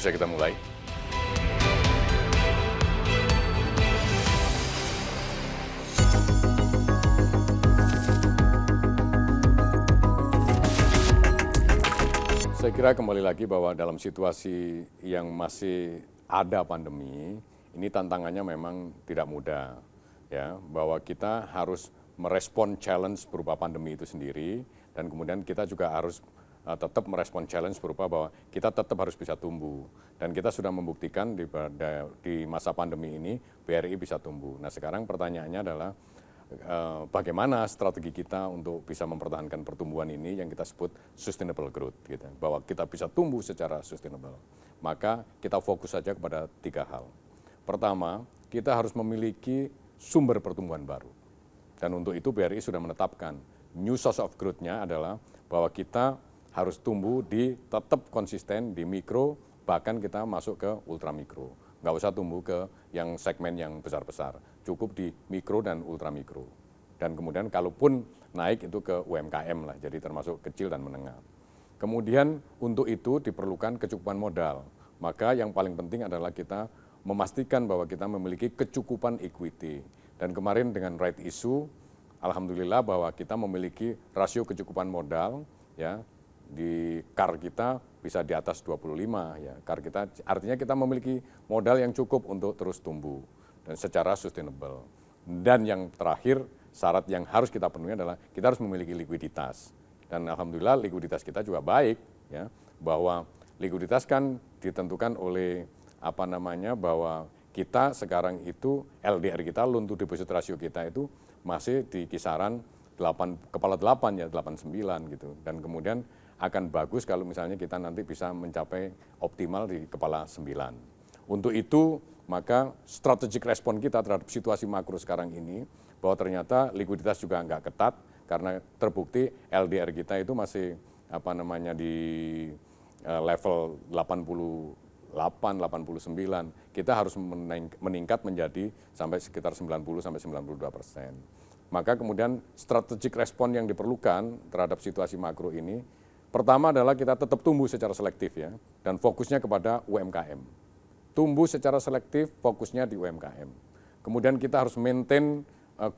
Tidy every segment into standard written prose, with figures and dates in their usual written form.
Bisa kita mulai? Saya kira kembali lagi bahwa dalam situasi yang masih ada pandemi, ini tantangannya memang tidak mudah, ya, bahwa kita harus merespon challenge berupa pandemi itu sendiri, dan kemudian kita juga harus tetap merespon challenge berupa bahwa kita tetap harus bisa tumbuh, dan kita sudah membuktikan di masa pandemi ini BRI bisa tumbuh. Nah, sekarang pertanyaannya adalah bagaimana strategi kita untuk bisa mempertahankan pertumbuhan ini yang kita sebut sustainable growth, gitu. Bahwa kita bisa tumbuh secara sustainable. Maka kita fokus saja kepada 3 hal. Pertama, kita harus memiliki sumber pertumbuhan baru. Dan untuk itu BRI sudah menetapkan new source of growth-nya adalah bahwa kita harus tumbuh tetap konsisten di mikro, bahkan kita masuk ke ultramikro. Nggak usah tumbuh ke yang segmen yang besar-besar, cukup di mikro dan ultramikro. Dan kemudian kalaupun naik itu ke UMKM lah, jadi termasuk kecil dan menengah. Kemudian untuk itu diperlukan kecukupan modal. Maka yang paling penting adalah kita memastikan bahwa kita memiliki kecukupan equity. Dan kemarin dengan right issue, alhamdulillah bahwa kita memiliki rasio kecukupan modal, ya, di CAR kita bisa di atas 25, ya. CAR kita artinya kita memiliki modal yang cukup untuk terus tumbuh dan secara sustainable. Dan yang terakhir, syarat yang harus kita penuhi adalah kita harus memiliki likuiditas. Dan alhamdulillah likuiditas kita juga baik, ya. Bahwa likuiditas kan ditentukan oleh bahwa kita sekarang itu LDR kita, loan to deposit ratio kita itu masih di kisaran kepala 8 ya, 89 gitu. Dan kemudian akan bagus kalau misalnya kita nanti bisa mencapai optimal di kepala 9. Untuk itu, maka strategic respon kita terhadap situasi makro sekarang ini, bahwa ternyata likuiditas juga nggak ketat, karena terbukti LDR kita itu masih di level 88, 89. Kita harus meningkat menjadi sampai sekitar 90-92%. Maka kemudian strategic respon yang diperlukan terhadap situasi makro ini, pertama adalah kita tetap tumbuh secara selektif, ya, dan fokusnya kepada UMKM. Tumbuh secara selektif, fokusnya di UMKM. Kemudian kita harus maintain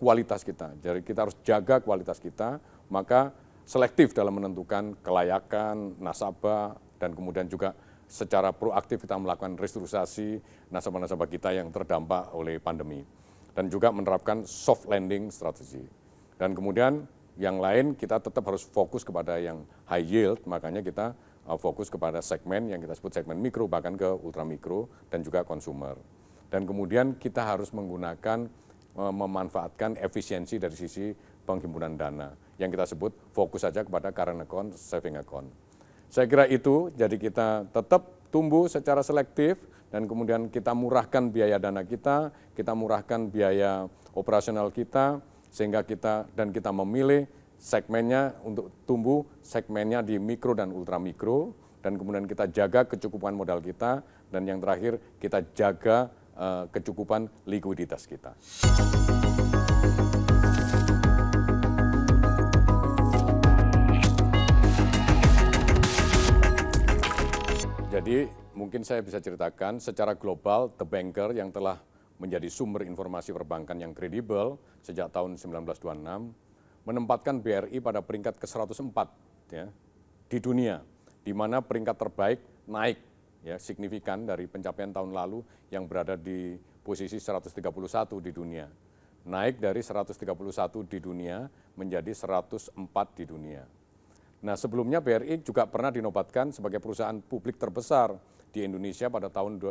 kualitas kita, jadi kita harus jaga kualitas kita, maka selektif dalam menentukan kelayakan nasabah, dan kemudian juga secara proaktif kita melakukan restrukturisasi nasabah-nasabah kita yang terdampak oleh pandemi. Dan juga menerapkan soft landing strategi. Dan kemudian yang lain kita tetap harus fokus kepada yang high yield, makanya kita fokus kepada segmen yang kita sebut segmen mikro, bahkan ke ultramikro dan juga consumer. Dan kemudian kita harus memanfaatkan efisiensi dari sisi penghimpunan dana, yang kita sebut fokus saja kepada current account, saving account. Saya kira itu, jadi kita tetap tumbuh secara selektif, dan kemudian kita murahkan biaya dana kita murahkan biaya operasional kita, sehingga kita memilih segmennya untuk tumbuh, segmennya di mikro dan ultramikro, dan kemudian kita jaga kecukupan modal kita, dan yang terakhir kita jaga kecukupan likuiditas kita. Jadi mungkin saya bisa ceritakan secara global, The Banker yang telah menjadi sumber informasi perbankan yang kredibel sejak tahun 1926, menempatkan BRI pada peringkat ke-104, ya, di dunia, di mana peringkat terbaik naik, ya, signifikan dari pencapaian tahun lalu yang berada di posisi 131 di dunia. Naik dari 131 di dunia menjadi 104 di dunia. Nah, sebelumnya BRI juga pernah dinobatkan sebagai perusahaan publik terbesar di Indonesia pada tahun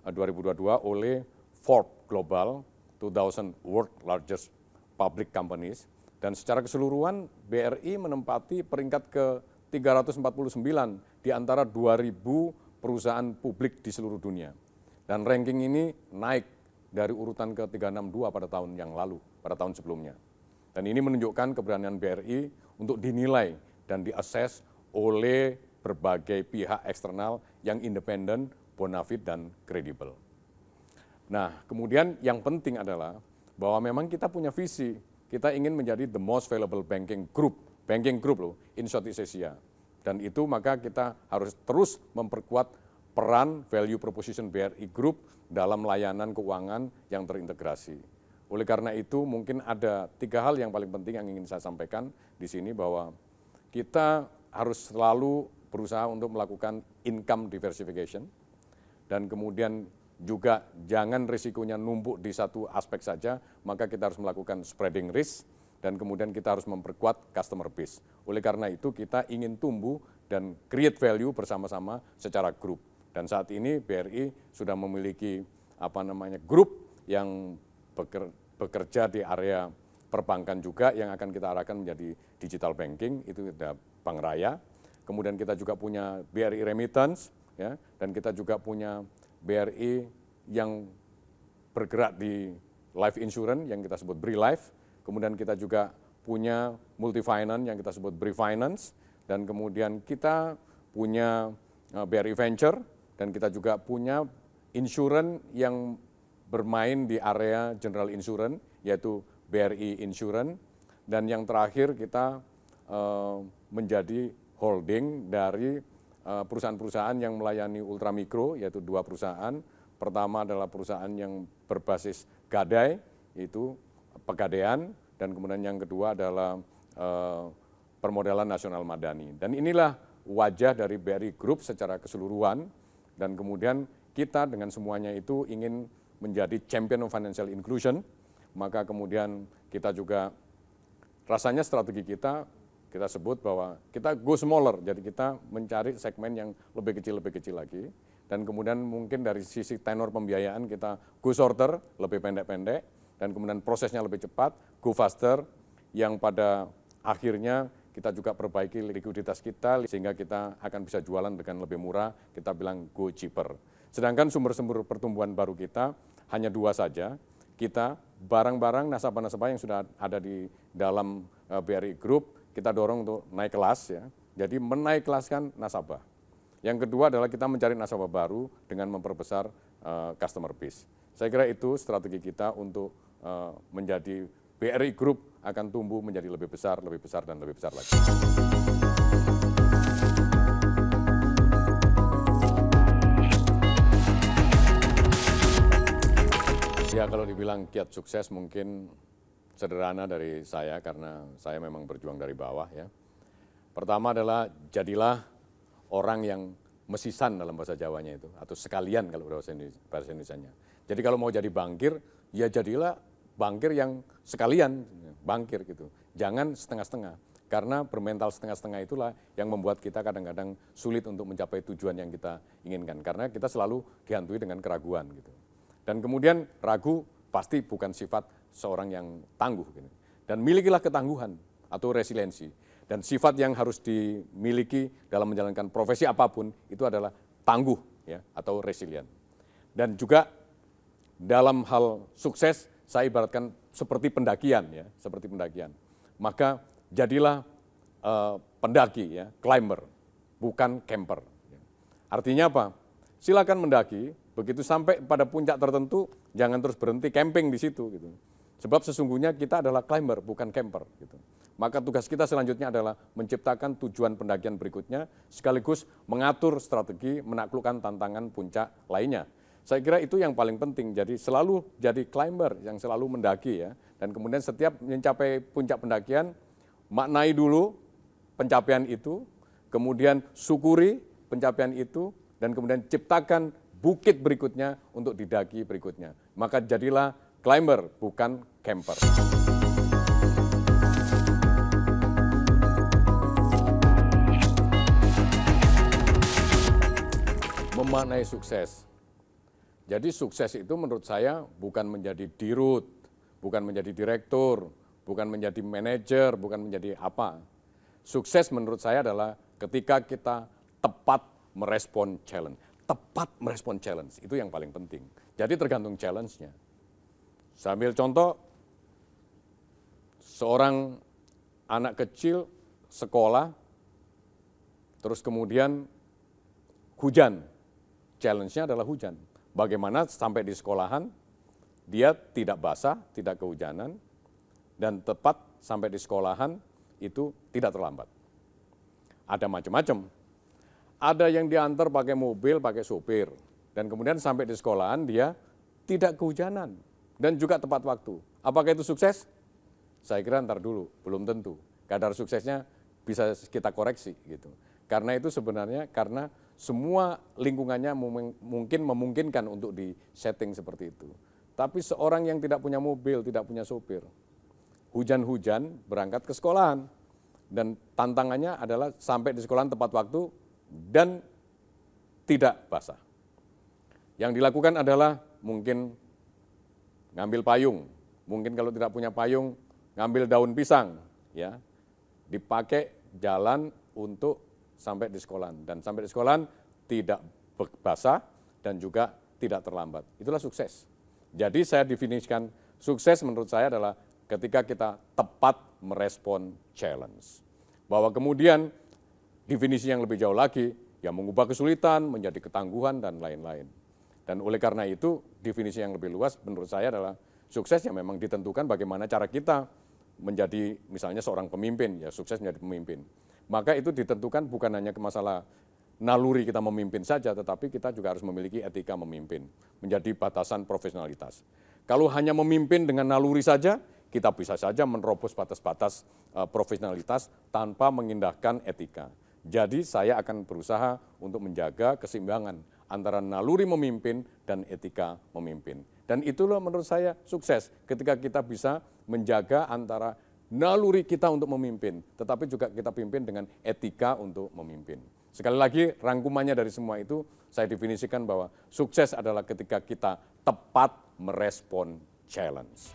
2022 oleh Forbes Global 2000 World Largest Public Companies, dan secara keseluruhan BRI menempati peringkat ke-349 di antara 2.000 perusahaan publik di seluruh dunia. Dan ranking ini naik dari urutan ke-362 pada tahun yang lalu, pada tahun sebelumnya. Dan ini menunjukkan keberanian BRI untuk dinilai dan diakses oleh berbagai pihak eksternal yang independen, bonafit, dan kredibel. Nah, kemudian yang penting adalah bahwa memang kita punya visi, kita ingin menjadi the most valuable banking group loh, in Southeast Asia. Dan itu maka kita harus terus memperkuat peran value proposition BRI Group dalam layanan keuangan yang terintegrasi. Oleh karena itu mungkin ada 3 hal yang paling penting yang ingin saya sampaikan di sini, bahwa kita harus selalu berusaha untuk melakukan income diversification, dan kemudian juga jangan risikonya numpuk di satu aspek saja, maka kita harus melakukan spreading risk, dan kemudian kita harus memperkuat customer base. Oleh karena itu kita ingin tumbuh dan create value bersama-sama secara grup. Dan saat ini BRI sudah memiliki grup yang bekerja di area perbankan juga, yang akan kita arahkan menjadi digital banking, itu ada Bank Raya. Kemudian kita juga punya BRI Remittance, ya, dan kita juga punya BRI yang bergerak di life insurance yang kita sebut BRI Life. Kemudian kita juga punya multi finance yang kita sebut BRI Finance, dan kemudian kita punya BRI Venture, dan kita juga punya insurance yang bermain di area general insurance, yaitu BRI Insurance. Dan yang terakhir kita menjadi holding dari perusahaan-perusahaan yang melayani ultramikro, yaitu 2 perusahaan. Pertama adalah perusahaan yang berbasis gadai, yaitu Pegadaian, dan kemudian yang kedua adalah Permodalan Nasional Madani. Dan inilah wajah dari BRI Group secara keseluruhan, dan kemudian kita dengan semuanya itu ingin menjadi champion of financial inclusion. Maka kemudian kita juga rasanya strategi kita sebut bahwa kita go smaller, jadi kita mencari segmen yang lebih kecil lagi, dan kemudian mungkin dari sisi tenor pembiayaan kita go shorter, lebih pendek-pendek, dan kemudian prosesnya lebih cepat, go faster, yang pada akhirnya kita juga perbaiki likuiditas kita sehingga kita akan bisa jualan dengan lebih murah, kita bilang go cheaper. Sedangkan sumber-sumber pertumbuhan baru kita hanya 2 saja, kita barang-barang nasabah-nasabah yang sudah ada di dalam BRI Group, kita dorong untuk naik kelas, ya. Jadi menaik kelaskan nasabah. Yang kedua adalah kita mencari nasabah baru dengan memperbesar customer base. Saya kira itu strategi kita untuk menjadi BRI Group akan tumbuh menjadi lebih besar, dan lebih besar lagi. Ya, kalau dibilang kiat sukses mungkin sederhana dari saya, karena saya memang berjuang dari bawah, ya. Pertama adalah jadilah orang yang mesisan dalam bahasa Jawanya itu, atau sekalian kalau bahasa Indonesianya. Jadi kalau mau jadi bankir, ya jadilah bankir yang sekalian, bankir gitu. Jangan setengah-setengah, karena bermental setengah-setengah itulah yang membuat kita kadang-kadang sulit untuk mencapai tujuan yang kita inginkan, karena kita selalu dihantui dengan keraguan gitu. Dan kemudian ragu pasti bukan sifat seorang yang tangguh gitu. Dan milikilah ketangguhan atau resiliensi. Dan sifat yang harus dimiliki dalam menjalankan profesi apapun itu adalah tangguh, ya, atau resilient. Dan juga dalam hal sukses saya ibaratkan seperti pendakian, ya, seperti pendakian. Maka jadilah pendaki, ya, climber, bukan camper. Artinya apa? Silakan mendaki, begitu sampai pada puncak tertentu jangan terus berhenti camping di situ gitu. Sebab sesungguhnya kita adalah climber, bukan camper gitu. Maka tugas kita selanjutnya adalah menciptakan tujuan pendakian berikutnya, sekaligus mengatur strategi menaklukkan tantangan puncak lainnya. Saya kira itu yang paling penting, jadi selalu jadi climber yang selalu mendaki, ya. Dan kemudian setiap mencapai puncak pendakian, maknai dulu pencapaian itu, kemudian syukuri pencapaian itu, dan kemudian ciptakan bukit berikutnya untuk didaki berikutnya. Maka jadilah climber, bukan camper. Memaknai sukses. Jadi sukses itu menurut saya bukan menjadi dirut, bukan menjadi direktur, bukan menjadi manajer, bukan menjadi apa. Sukses menurut saya adalah ketika kita tepat merespon challenge. Tepat merespon challenge, itu yang paling penting. Jadi tergantung challenge-nya. Saya ambil contoh, seorang anak kecil sekolah, terus kemudian hujan. Challenge-nya adalah hujan. Bagaimana sampai di sekolahan, dia tidak basah, tidak kehujanan, dan tepat sampai di sekolahan itu tidak terlambat. Ada macam-macam. ada yang diantar pakai mobil, pakai sopir, dan kemudian sampai di sekolahan dia tidak kehujanan dan juga tepat waktu. Apakah itu sukses? Saya kira ntar dulu, belum tentu. Kadar suksesnya bisa kita koreksi gitu. Karena itu sebenarnya karena semua lingkungannya mungkin memungkinkan untuk di setting seperti itu. Tapi seorang yang tidak punya mobil, tidak punya sopir, hujan-hujan berangkat ke sekolahan. Dan tantangannya adalah sampai di sekolahan tepat waktu dan tidak basah. Yang dilakukan adalah mungkin ngambil payung, mungkin kalau tidak punya payung ngambil daun pisang, ya, dipakai jalan untuk sampai di sekolahan dan sampai di sekolahan tidak basah dan juga tidak terlambat. Itulah sukses. Jadi saya definisikan sukses menurut saya adalah ketika kita tepat merespon challenge. Bahwa kemudian definisi yang lebih jauh lagi, ya mengubah kesulitan menjadi ketangguhan dan lain-lain. Dan oleh karena itu, definisi yang lebih luas menurut saya adalah sukses yang memang ditentukan bagaimana cara kita menjadi misalnya seorang pemimpin, ya sukses menjadi pemimpin. Maka itu ditentukan bukan hanya ke masalah naluri kita memimpin saja, tetapi kita juga harus memiliki etika memimpin, menjadi batasan profesionalitas. Kalau hanya memimpin dengan naluri saja, kita bisa saja menerobos batas-batas profesionalitas tanpa mengindahkan etika. Jadi saya akan berusaha untuk menjaga keseimbangan antara naluri memimpin dan etika memimpin. Dan itulah menurut saya sukses ketika kita bisa menjaga antara naluri kita untuk memimpin, tetapi juga kita pimpin dengan etika untuk memimpin. Sekali lagi rangkumannya dari semua itu saya definisikan bahwa sukses adalah ketika kita tepat merespon challenge.